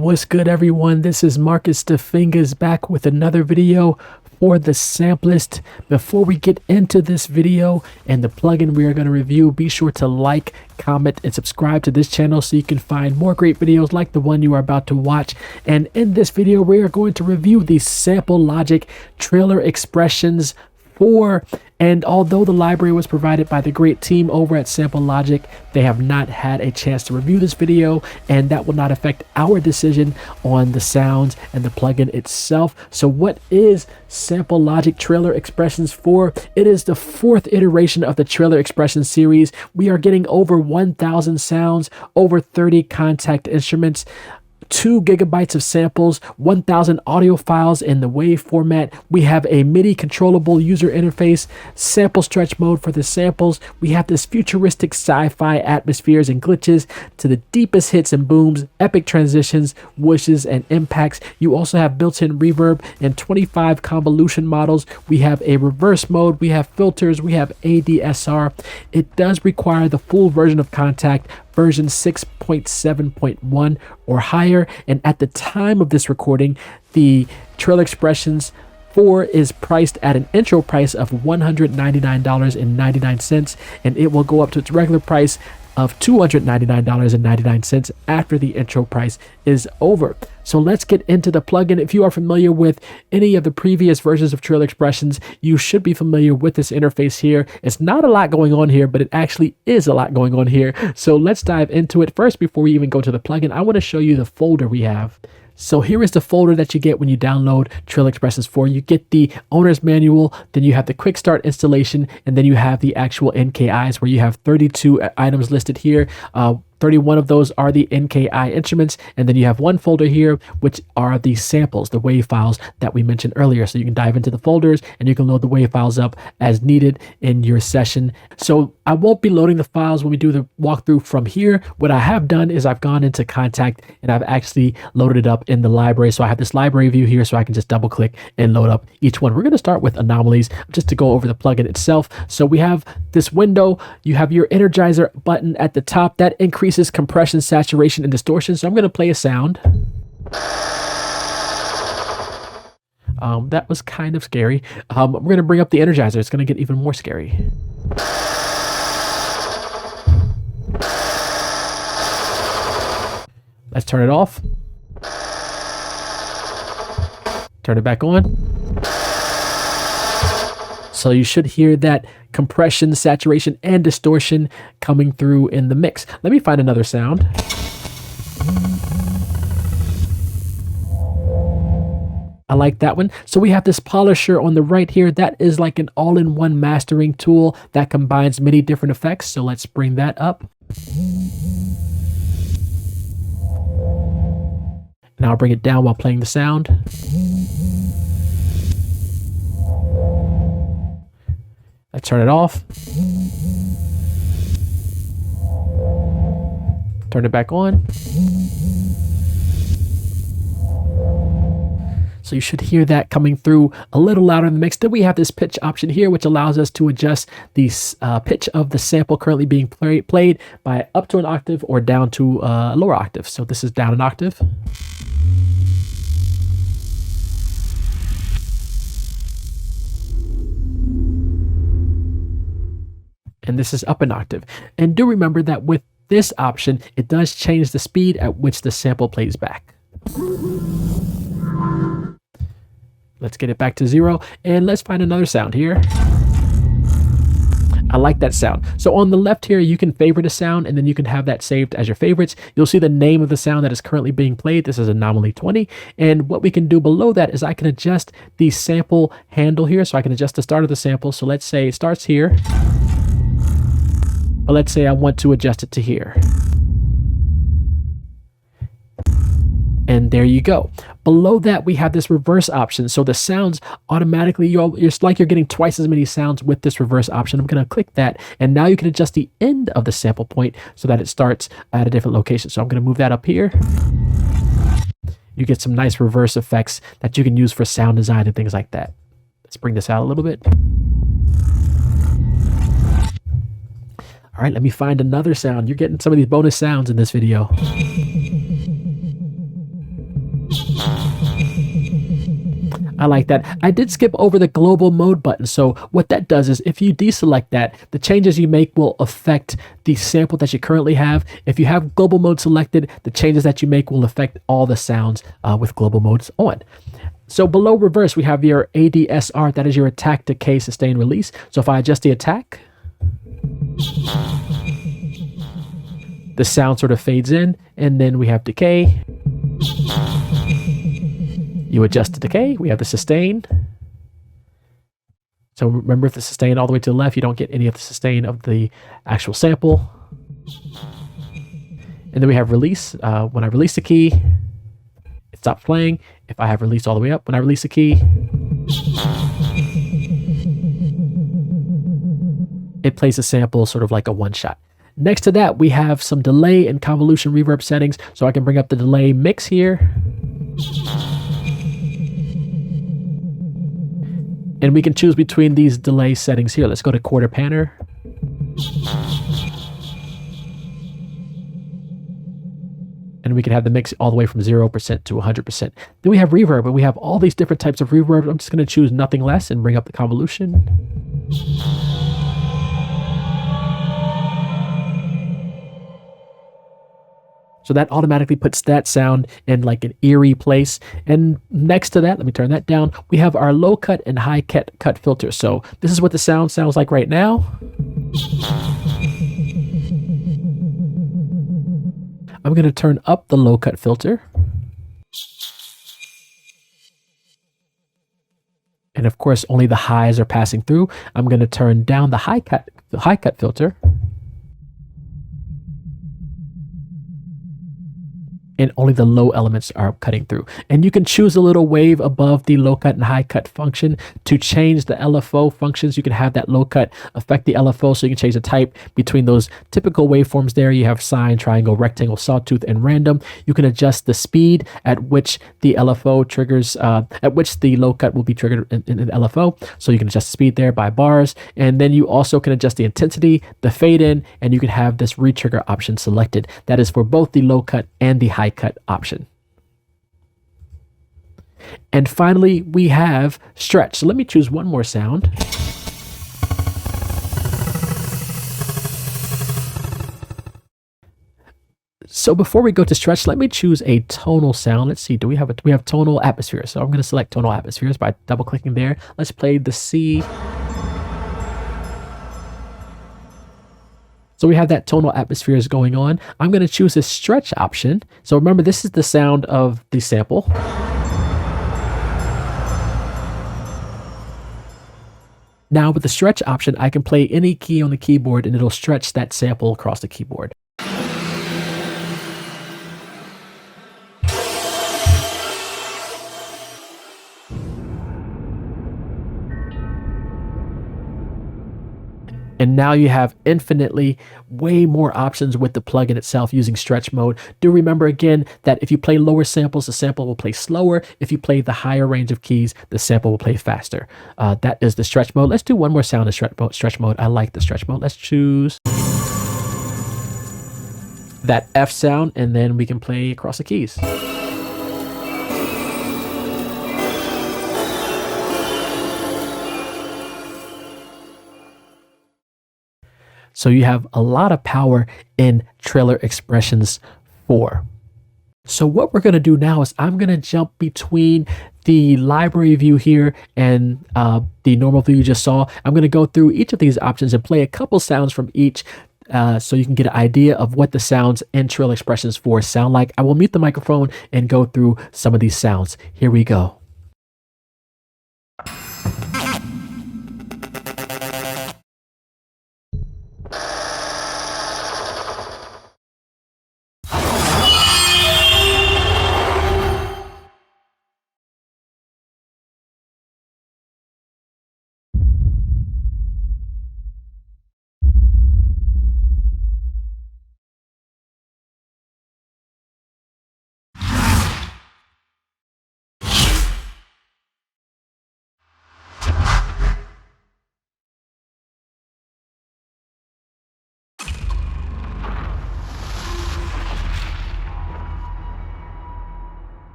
What's good, everyone? This is Marcus the Fingaz back with another video for the Sampleist. Before we get into this video and the plugin we are going to review, be sure to like, comment, and subscribe to this channel so you can find more great videos like the one you are about to watch. And in this video, we are going to review the SampleLogic Trailer Xpressions IV. And although the library was provided by the great team over at SampleLogic, they have not had a chance to review this video, and that will not affect our decision on the sounds and the plugin itself. So what is SampleLogic Trailer Xpressions IV? It is the fourth iteration of the Trailer Xpressions series. We are getting over 1,000 sounds, over 30 Kontakt instruments, 2 gigabytes of samples, 1,000 audio files in the WAV format. We have a MIDI controllable user interface, sample stretch mode for the samples. We have this futuristic sci-fi atmospheres and glitches to the deepest hits and booms, epic transitions, wooshes, and impacts. You also have built-in reverb and 25 convolution models. We have a reverse mode, we have filters, we have ADSR. It does require the full version of Kontakt, version 6.7.1 or higher, and at the time of this recording, the Trailer Xpressions 4 is priced at an intro price of $199.99, and it will go up to its regular price of $299.99 after the intro price is over. So let's get into the plugin. If you are familiar with any of the previous versions of Trailer Xpressions, you should be familiar with this interface here. It's not a lot going on here, but it actually is a lot going on here. So let's dive into it. First, before we even go to the plugin, I want to show you the folder we have. So here is the folder that you get when you download Trailer Xpressions 4. You get the owner's manual, then you have the quick start installation, and then you have the actual NKIs where you have 32 items listed here. 31 of those are the NKI instruments, and then you have one folder here which are the samples, the WAV files that we mentioned earlier. So you can dive into the folders and you can load the WAV files up as needed in your session. So I won't be loading the files when we do the walkthrough from here. What I have done is I've gone into Kontakt and I've actually loaded it up in the library. So I have this library view here, so I can just double click and load up each one. We're going to start with anomalies just to go over the plugin itself. So we have this window, you have your Energizer button at the top that increases compression, saturation, and distortion. So I'm going to play a sound. That was kind of scary. We're going to bring up the Energizer. It's going to get even more scary. Let's turn it off. Turn it back on. So you should hear that compression, saturation, and distortion coming through in the mix. Let me find another sound. I like that one. So we have this polisher on the right here. That is like an all-in-one mastering tool that combines many different effects. So let's bring that up. Now I'll bring it down while playing the sound. Let's turn it off. Turn it back on. So you should hear that coming through a little louder in the mix. Then we have this pitch option here, which allows us to adjust the pitch of the sample currently being played by up to an octave or down to a lower octave. So this is down an octave. And this is up an octave. And do remember that with this option, it does change the speed at which the sample plays back. Let's get it back to 0, and let's find another sound here. I like that sound. So on the left here, you can favorite a sound, and then you can have that saved as your favorites. You'll see the name of the sound that is currently being played. This is Anomaly 20. And what we can do below that is I can adjust the sample handle here. So I can adjust the start of the sample. So let's say it starts here. But let's say I want to adjust it to here. And there you go. Below that, we have this reverse option. So the sounds automatically, it's like you're getting twice as many sounds with this reverse option. I'm going to click that. And now you can adjust the end of the sample point so that it starts at a different location. So I'm going to move that up here. You get some nice reverse effects that you can use for sound design and things like that. Let's bring this out a little bit. All right, let me find another sound. You're getting some of these bonus sounds in this video. I like that. I did skip over the global mode button. So what that does is if you deselect that, the changes you make will affect the sample that you currently have. If you have global mode selected, the changes that you make will affect all the sounds with global modes on. So below reverse, we have your ADSR. That is your attack, decay, sustain, release. So if I adjust the attack, the sound sort of fades in, and then we have decay. You adjust the decay, we have the sustain. So remember, if the sustain all the way to the left, you don't get any of the sustain of the actual sample. And then we have release. When I release the key, it stops playing. If I have release all the way up, when I release the key, it plays a sample sort of like a one shot. Next to that, we have some delay and convolution reverb settings. So I can bring up the delay mix here. And we can choose between these delay settings here. Let's go to quarter panner. And we can have the mix all the way from 0% to 100%. Then we have reverb, and we have all these different types of reverb. I'm just going to choose nothing less and bring up the convolution. So that automatically puts that sound in like an eerie place. And next to that, let me turn that down, we have our low cut and high cut filter. So this is what the sound sounds like right now. I'm going to turn up the low cut filter. And of course, only the highs are passing through. I'm going to turn down the high cut filter. And only the low elements are cutting through. And you can choose a little wave above the low cut and high cut function to change the LFO functions. You can have that low cut affect the LFO, so you can change the type between those typical waveforms there. You have sine, triangle, rectangle, sawtooth, and random. You can adjust the speed at which the LFO triggers, at which the low cut will be triggered in the LFO. So you can adjust the speed there by bars. And then you also can adjust the intensity, the fade in, and you can have this retrigger option selected. That is for both the low cut and the high cut option. And finally, we have stretch. So let me choose one more sound. So before we go to stretch, let me choose a tonal sound. Let's see, we have tonal atmospheres. So I'm going to select tonal atmospheres by double clicking there. Let's play the C. So we have that tonal atmospheres going on. I'm going to choose a stretch option. So remember, this is the sound of the sample. Now with the stretch option, I can play any key on the keyboard and it'll stretch that sample across the keyboard. And now you have infinitely way more options with the plugin itself using stretch mode. Do remember again that if you play lower samples, the sample will play slower. If you play the higher range of keys, the sample will play faster. That is the stretch mode. Let's do one more sound in stretch mode. I like the stretch mode. Let's choose that F sound, and then we can play across the keys. So you have a lot of power in Trailer Xpressions 4. So what we're going to do now is I'm going to jump between the library view here and the normal view you just saw. I'm going to go through each of these options and play a couple sounds from each so you can get an idea of what the sounds in Trailer Xpressions 4 sound like. I will mute the microphone and go through some of these sounds. Here we go.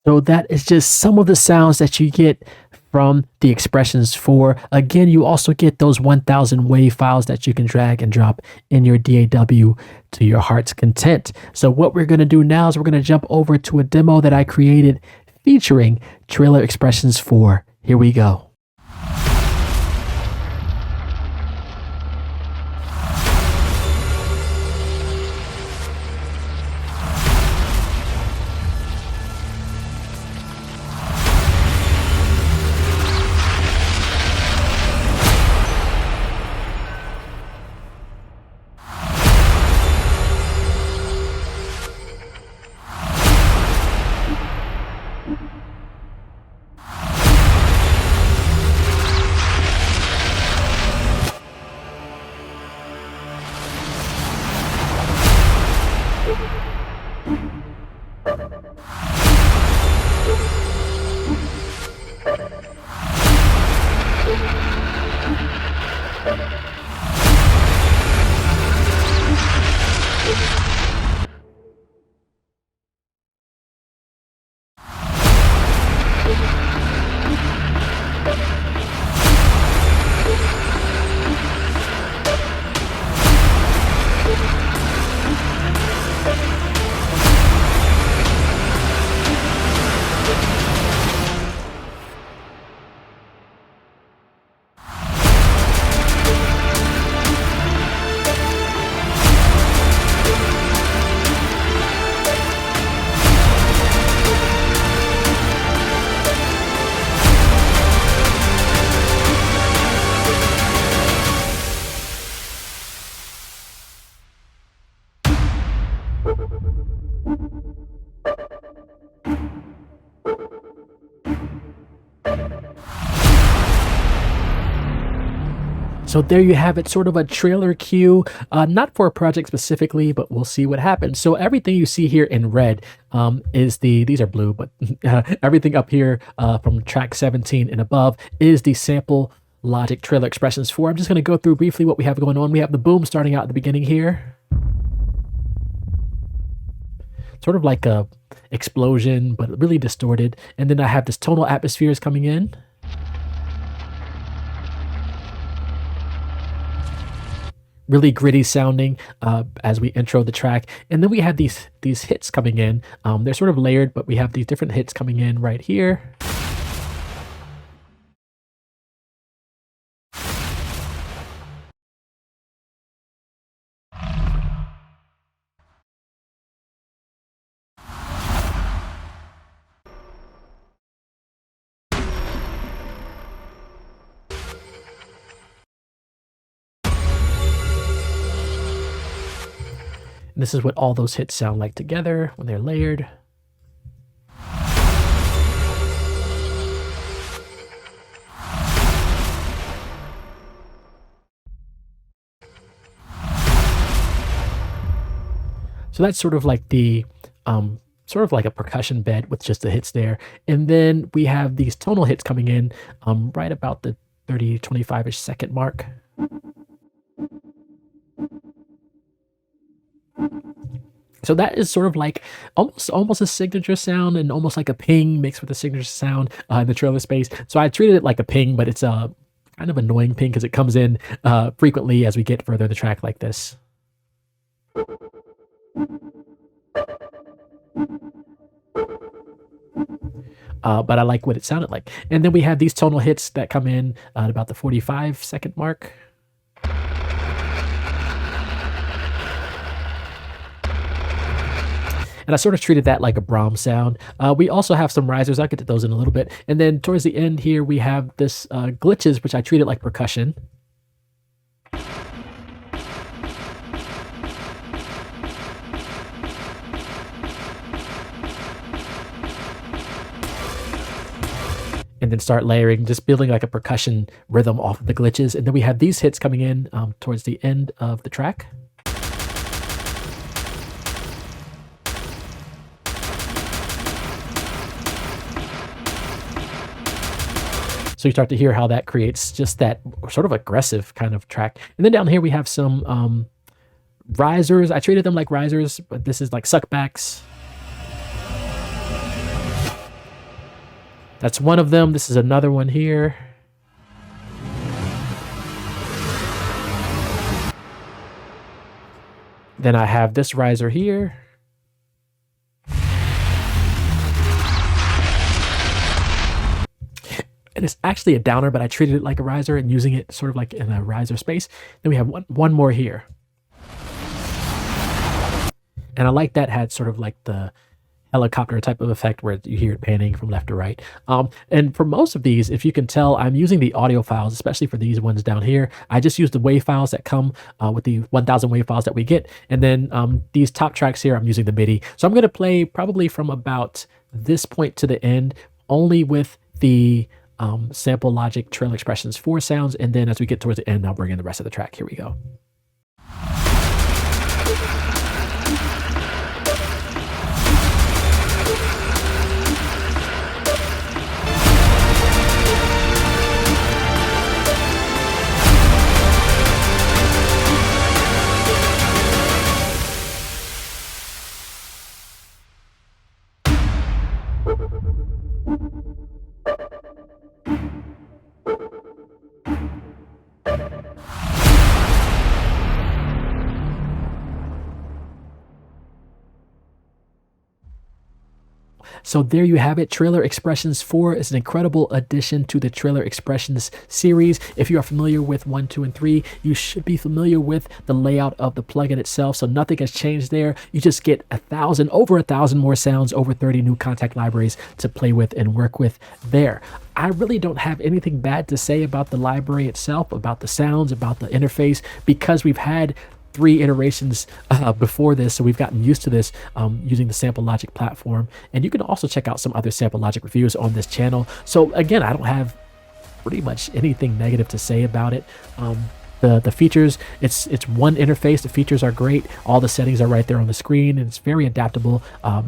So that is just some of the sounds that you get from the Xpressions 4. Again, you also get those 1000 wave files that you can drag and drop in your DAW to your heart's content. So what we're going to do now is we're going to jump over to a demo that I created featuring Trailer Xpressions 4. Here we go. So there you have it, sort of a trailer cue, not for a project specifically, but we'll see what happens. So everything you see here in red is these are blue, but everything up here from track 17 and above is the sample logic trailer Xpressions 4. I'm just going to go through briefly what we have going on. We have the boom starting out at the beginning here. Sort of like a explosion, but really distorted. And then I have this tonal atmospheres coming in. Really gritty sounding as we intro the track. And then we have these hits coming in. They're sort of layered, but we have these different hits coming in right here. And this is what all those hits sound like together when they're layered. So that's sort of like the sort of like a percussion bed with just the hits there. And then we have these tonal hits coming in right about the 30, 25-ish second mark. So that is sort of like almost a signature sound and almost like a ping mixed with a signature sound in the trailer space. So I treated it like a ping, but it's a kind of annoying ping because it comes in frequently as we get further in the track like this. But I like what it sounded like. And then we have these tonal hits that come in at about the 45-second mark. And I sort of treated that like a Brahms sound. We also have some risers. I'll get to those in a little bit. And then towards the end here, we have this glitches, which I treated like percussion. And then start layering, just building like a percussion rhythm off of the glitches. And then we have these hits coming in towards the end of the track. So you start to hear how that creates just that sort of aggressive kind of track. And then down here we have some risers. I treated them like risers, but this is like suckbacks. That's one of them. This is another one here. Then I have this riser here. And it's actually a downer, but I treated it like a riser and using it sort of like in a riser space. Then we have one more here. And I like that had sort of like the helicopter type of effect where you hear it panning from left to right. And for most of these, if you can tell, I'm using the audio files, especially for these ones down here. I just use the WAV files that come with the 1000 WAV files that we get. And then these top tracks here, I'm using the MIDI. So I'm going to play probably from about this point to the end, only with the Sample Logic Trailer Expressions 4 sounds. And then as we get towards the end, I'll bring in the rest of the track. Here we go. So there you have it. Trailer Expressions 4 is an incredible addition to the Trailer Expressions series. If you are familiar with 1, 2, and 3, you should be familiar with the layout of the plugin itself. So nothing has changed there. You just get over 1,000 more sounds, over 30 new Kontakt libraries to play with and work with there. I really don't have anything bad to say about the library itself, about the sounds, about the interface, because we've had 3 iterations before this, so we've gotten used to this using the Sample Logic platform. And you can also check out some other Sample Logic reviews on this channel. So again, I don't have pretty much anything negative to say about it. The features, it's one interface. The features are great. All the settings are right there on the screen, and it's very adaptable,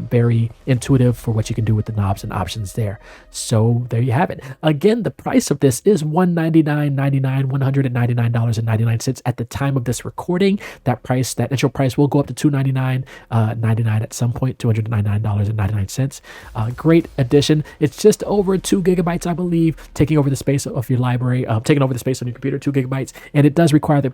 very intuitive for what you can do with the knobs and options there. So there you have it. Again, the price of this is $199.99, $199.99 at the time of this recording. That initial price will go up to $299.99 at some point, $299.99. Great addition. It's just over 2 gigabytes, I believe, taking over the space of your library, taking over the space on your computer, 2 gigabytes, and it does require the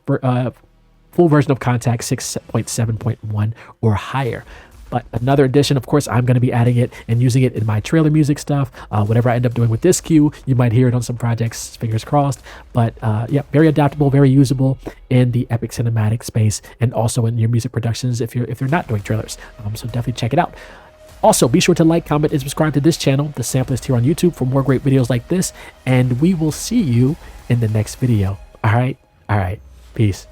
full version of Kontakt 6.7.1 or higher. But another addition, of course, I'm going to be adding it and using it in my trailer music stuff. Whatever I end up doing with this cue, you might hear it on some projects, fingers crossed. But yeah, very adaptable, very usable in the epic cinematic space, and also in your music productions if you're not doing trailers. So definitely check it out. Also, be sure to like, comment, and subscribe to this channel, The Sampleist, here on YouTube, for more great videos like this. And we will see you in the next video. All right. Peace.